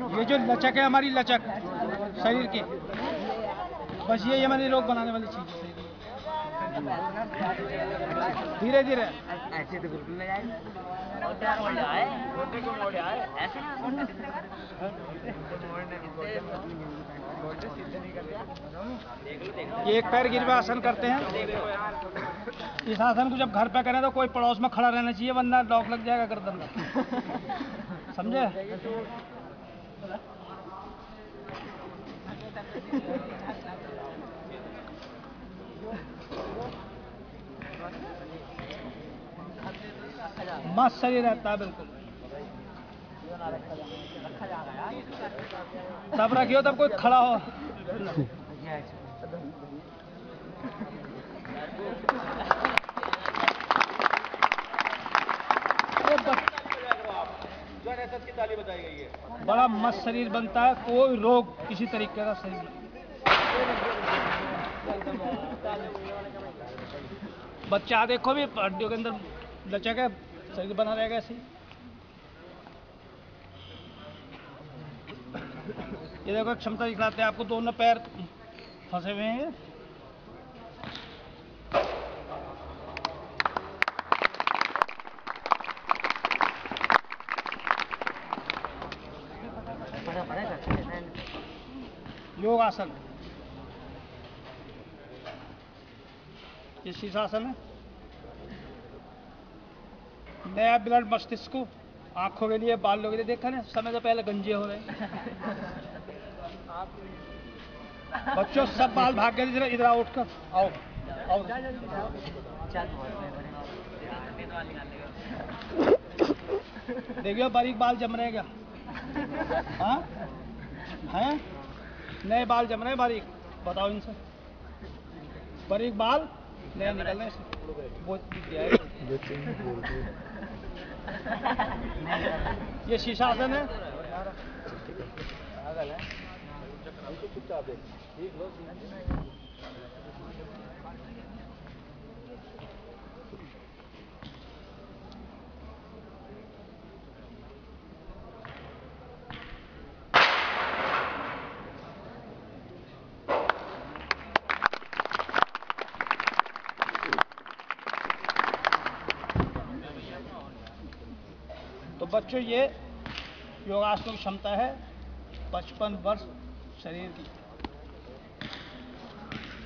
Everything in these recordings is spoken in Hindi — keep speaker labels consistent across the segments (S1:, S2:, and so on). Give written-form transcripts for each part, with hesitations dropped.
S1: ये जो लचक है हमारी लचक शरीर की, बस ये हमारी रोग बनाने वाली चीज है। धीरे धीरे
S2: ऐसे तो बिल्कुल नहीं जाएगा।
S1: ये एक पैर गिरवा आसन करते हैं। इस आसन को जब घर पे करें तो कोई पड़ोस में खड़ा रहना चाहिए, वरना लॉक लग जाएगा गर्दन में। समझे? मस्त शरीर रहता है बिल्कुल। तब रखियो तब कोई खड़ा हो। बड़ा मस्त शरीर बनता है, कोई रोग किसी तरीके का शरीर। बच्चा देखो भी हड्डियों के अंदर लचक है, शरीर बना रहेगा ऐसे ही। ये देखो क्षमता दिखलाते हैं आपको, दोनों पैर फंसे हुए हैं। योग आसन, ये शीर्षासन है। नया ब्लड मस्तिष्क को, आंखों के लिए, बालों के लिए। देखा ना समय से पहले गंजे हो रहे बच्चों, सब बाल भाग गए। इधर आओ, उठकर आओ आओ। देखियो बारीक बाल जम रहे हैं क्या? हाँ हैं? नए बाल जम रहे हैं बारीक। बताओ इनसे, बारीक बाल नया निकल रहे हैं। वो ये शीर्षासन है। तो बच्चों, ये योगासन की क्षमता है 55 वर्ष शरीर की।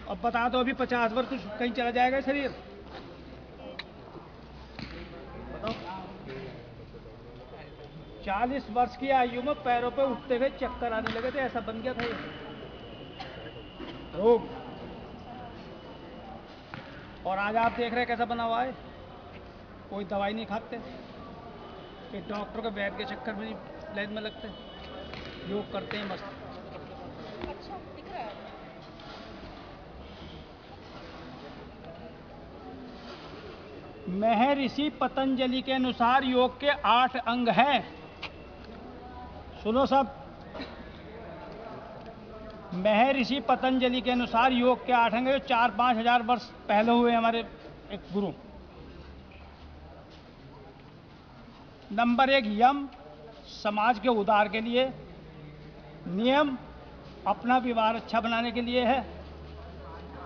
S1: अब बता दो, अभी 50 वर्ष तो कहीं चला जाएगा शरीर? बताओ। 40 वर्ष की आयु में पैरों पे उठते हुए चक्कर आने लगे थे, ऐसा बन गया था ये रोग। और आज आप देख रहे हैं कैसा बना हुआ है। कोई दवाई नहीं खाते, कि डॉक्टर के वैद्य के चक्कर में लाइन में लगते, योग करते हैं मस्त। अच्छा दिख रहा है। महर्षि पतंजलि के अनुसार योग के 8 अंग हैं। सुनो सब, महर्षि पतंजलि के अनुसार योग के 8 अंग हैं, जो 4-5 हजार वर्ष पहले हुए हमारे एक गुरु। नंबर 1 यम, समाज के उद्धार के लिए। नियम, अपना व्यवहार अच्छा बनाने के लिए है।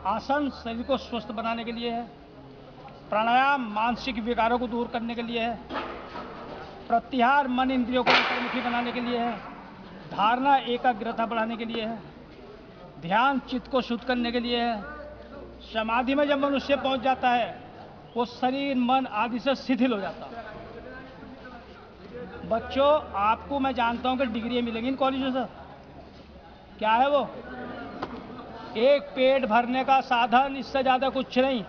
S1: आसन, शरीर को स्वस्थ बनाने के लिए है। प्राणायाम, मानसिक विकारों को दूर करने के लिए है। प्रत्याहार, मन इंद्रियों को अंतर्मुखी बनाने के लिए है। धारणा, एकाग्रता बढ़ाने के लिए है। ध्यान, चित्त को शुद्ध करने के लिए है। समाधि में जब मनुष्य पहुंच जाता है, वो शरीर मन आदि से शिथिल हो जाता है। बच्चों, आपको मैं जानता हूं कि डिग्री मिलेंगी इन कॉलेजों से। क्या है वो? एक पेट भरने का साधन, इससे ज्यादा कुछ नहीं।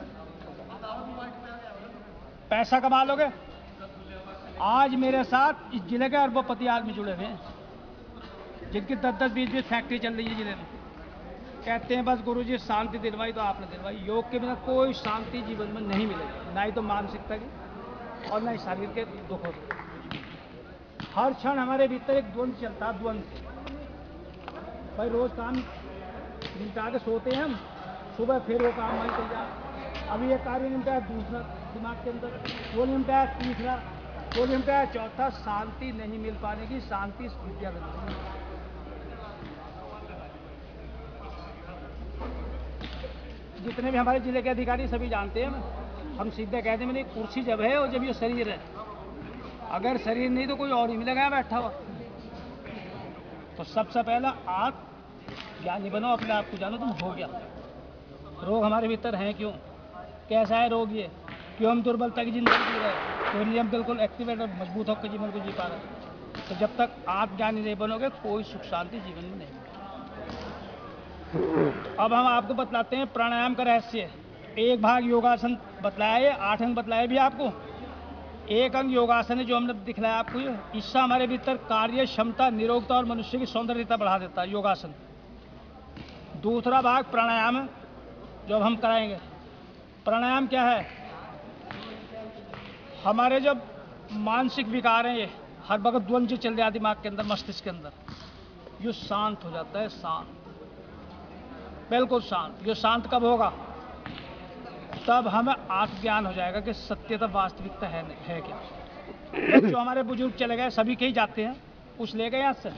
S1: पैसा कमा लोगे। आज मेरे साथ इस जिले के अरबोपति आदमी जुड़े हुए हैं, जिनकी 10-10, 20-20 फैक्ट्री चल रही है जिले में। कहते हैं बस गुरुजी शांति दिलवाई तो आपने दिलवाई। योग के बिना कोई शांति जीवन में नहीं मिलेगी, ना ही तो मानसिकता की और ना ही शरीर के दुखों की। हर क्षण हमारे भीतर एक द्वंद चलता है, द्वंद। भाई रोज काम निपटा के सोते हैं हम, सुबह फिर वो काम वहीं चल जाए। अभी ये कार्य निपटा है, दूसरा दिमाग के अंदर वो निपटा है, तीसरा वो नियम क्या है? चौथा, शांति नहीं मिल पाने की, शांति विद्या बनी। जितने भी हमारे जिले के अधिकारी सभी जानते हैं, हम सीधे कहते हैं, मैंने कुर्सी जब है और जब ये शरीर है, अगर शरीर नहीं तो कोई और ही मिलेगा यहाँ बैठा हुआ। तो सबसे पहला आप ज्ञानी बनो, अपने आप को जानो तुम हो गया। रोग हमारे भीतर हैं क्यों, कैसा है रोग ये, क्यों हम दुर्बलता की जिंदगी जी रहे हैं, तो लिए हम बिल्कुल एक्टिवेट और मजबूत होकर जीवन को जी पा रहे हैं। तो जब तक आप ज्ञानी नहीं बनोगे कोई सुख शांति जीवन में नहीं। अब हम आपको बतलाते हैं प्राणायाम का रहस्य। एक भाग योगासन बतलाया है, 8 अंग बतलाए भी आपको। एक अंग योगासन है जो हमने दिखलाया आपको, ये इससे हमारे भीतर कार्य क्षमता, निरोगता और मनुष्य की सौंदर्यता बढ़ा देता है योगासन। दूसरा भाग प्राणायाम है जो अब हम कराएंगे। प्राणायाम क्या है? हमारे जब मानसिक विकार हैं, ये हर वक्त द्वंद्व चल रहा है दिमाग के अंदर, मस्तिष्क के अंदर, ये शांत हो जाता है, शांत, बिल्कुल शांत। ये शांत कब होगा? तब हमें आत्मज्ञान हो जाएगा कि सत्यता वास्तविकता है क्या। जो हमारे बुजुर्ग चले गए, सभी के ही जाते हैं, कुछ ले गए यहाँ से,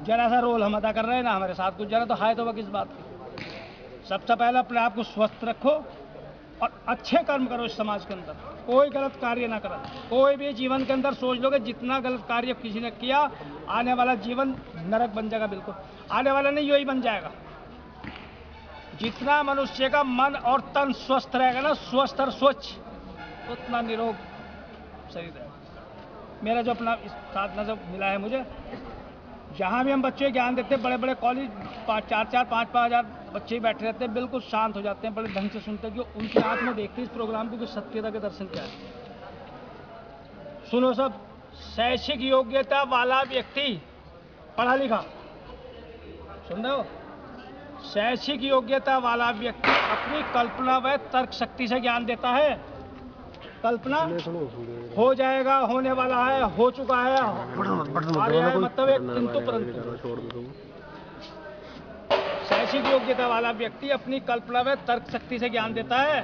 S1: जरा सा रोल हम अदा कर रहे हैं ना हमारे साथ, कुछ जरा तो हाय तो वह किस बात की। सबसे पहले अपने आप को स्वस्थ रखो और अच्छे कर्म करो इस समाज के अंदर, कोई गलत कार्य ना करो। कोई भी जीवन के अंदर सोच लोगे जितना गलत कार्य किसी ने किया, आने वाला जीवन नरक बन जाएगा, बिल्कुल आने वाला नहीं, यही बन जाएगा। जितना मनुष्य का मन और तन स्वस्थ रहेगा ना, स्वस्थ और स्वच्छ, उतना निरोग शरीर रहेगा। मेरा जो अपना इस साधना से मिला है मुझे, जहाँ भी हम बच्चे को ज्ञान देते हैं, बड़े बड़े कॉलेज 4-4, 5-5 हज़ार बच्चे ही बैठे रहते हैं, बिल्कुल शांत हो जाते हैं, बड़े ढंग से सुनते हैं, कि उनकी आंख में देखते हैं इस प्रोग्राम को कि सत्यता के दर्शन क्या है। सुनो सब, शैक्षिक योग्यता वाला व्यक्ति, पढ़ा लिखा, सुन रहे हो? शैक्षिक योग्यता वाला व्यक्ति अपनी कल्पना व तर्क शक्ति से ज्ञान देता है। कल्पना हो जाएगा, होने वाला है, हो चुका है, आ रहा है, मतलब एक किंतु परंतु। शैक्षिक योग्यता वाला व्यक्ति अपनी कल्पना व तर्क शक्ति से ज्ञान देता है,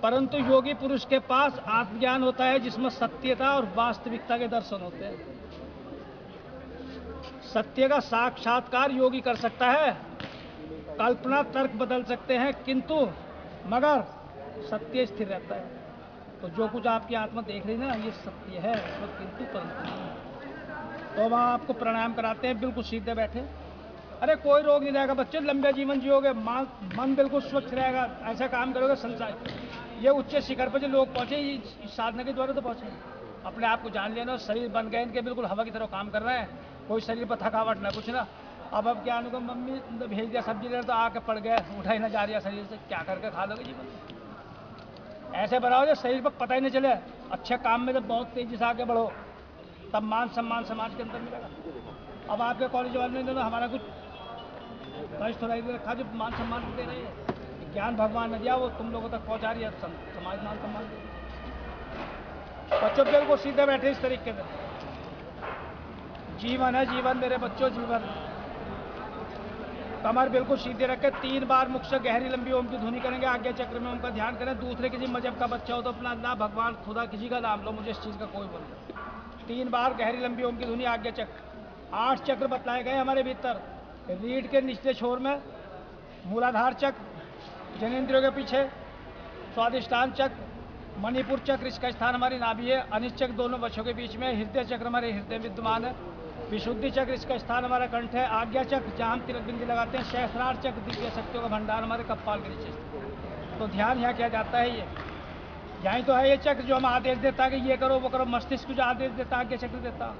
S1: परंतु योगी पुरुष के पास आत्मज्ञान होता है जिसमें सत्यता और वास्तविकता के दर्शन होते हैं। सत्य का साक्षात्कार योगी कर सकता है, कल्पना तर्क बदल सकते हैं, किंतु मगर सत्य स्थिर रहता है। तो जो कुछ आपकी आत्मा देख रही है ना, ये सत्य है, तो किंतु परंतु। तो वहाँ आपको प्राणायाम कराते हैं, बिल्कुल सीधे बैठे। अरे कोई रोग नहीं रहेगा बच्चे, लंबे जीवन जियोगे, मन बिल्कुल स्वच्छ रहेगा, ऐसा काम करोगे। संसार ये उच्च शिखर पर जो लोग पहुँचे, इस साधना के द्वारा तो पहुँचे। अपने आप को जान लेना, शरीर बन गए इनके, बिल्कुल हवा की तरह काम कर रहे हैं, कोई शरीर पर थकावट ना, कुछ ना। अब क्या अनुको मम्मी भेज दिया सब्जी लेकर, तो आके पड़ गए, उठा ही ना जा रही शरीर से, क्या करके खा लोगे जीवन। ऐसे बनाओ जो शरीर पर पता ही नहीं चले। अच्छे काम में जब बहुत तेजी से आगे बढ़ो, तब मान सम्मान समाज के अंदर मिलेगा। अब आपके कॉलेज वाले ने हमारा कुछ कष्ट थोड़ा ही रखा, जो मान सम्मान दे रहे हैं, ज्ञान भगवान ने दिया, वो तुम लोगों तक पहुँचा रही है, समाज मान सम्मान दे। बच्चों बिल्कुल सीधे बैठे इस तरीके से। जीवन है जीवन मेरे बच्चों, जीवन। कमर बिल्कुल सीधे रख के 3 बार मुख से गहरी लंबी ओम की ध्वनि करेंगे, आज्ञा चक्र में ओम का ध्यान करें। दूसरे किसी मजहब का बच्चा हो तो अपना अल्लाह, भगवान, खुदा, किसी का नाम लो, मुझे इस चीज़ का कोई बोल नहीं। 3 बार गहरी लंबी ओम की ध्वनि, आज्ञा चक्र। 8 चक्र बतलाए गए हमारे भीतर। रीढ़ के निचले छोर में मूलाधार चक्र, जनेंद्रियों के पीछे स्वादिष्टान चक्र, मणिपुर चक्र, इसका स्थान हमारी नाभि है। अनिश चक्र दोनों बच्चों के बीच में। हृदय चक्र हमारे हृदय विद्यमान है। विशुद्धि चक्र, इसका स्थान हमारा कंठ है। आज्ञा चक्र, जहाँ हम तिलक बिंदी लगाते हैं। सहस्रार चक्र, दिव्य शक्तियों का भंडार हमारे कपाल के नीचे। तो ध्यान यहाँ किया जाता है, ये यहीं तो है ये चक्र जो हम आदेश देता है कि ये करो वो करो। मस्तिष्क जो आदेश देता है, आज्ञा चक्र देता।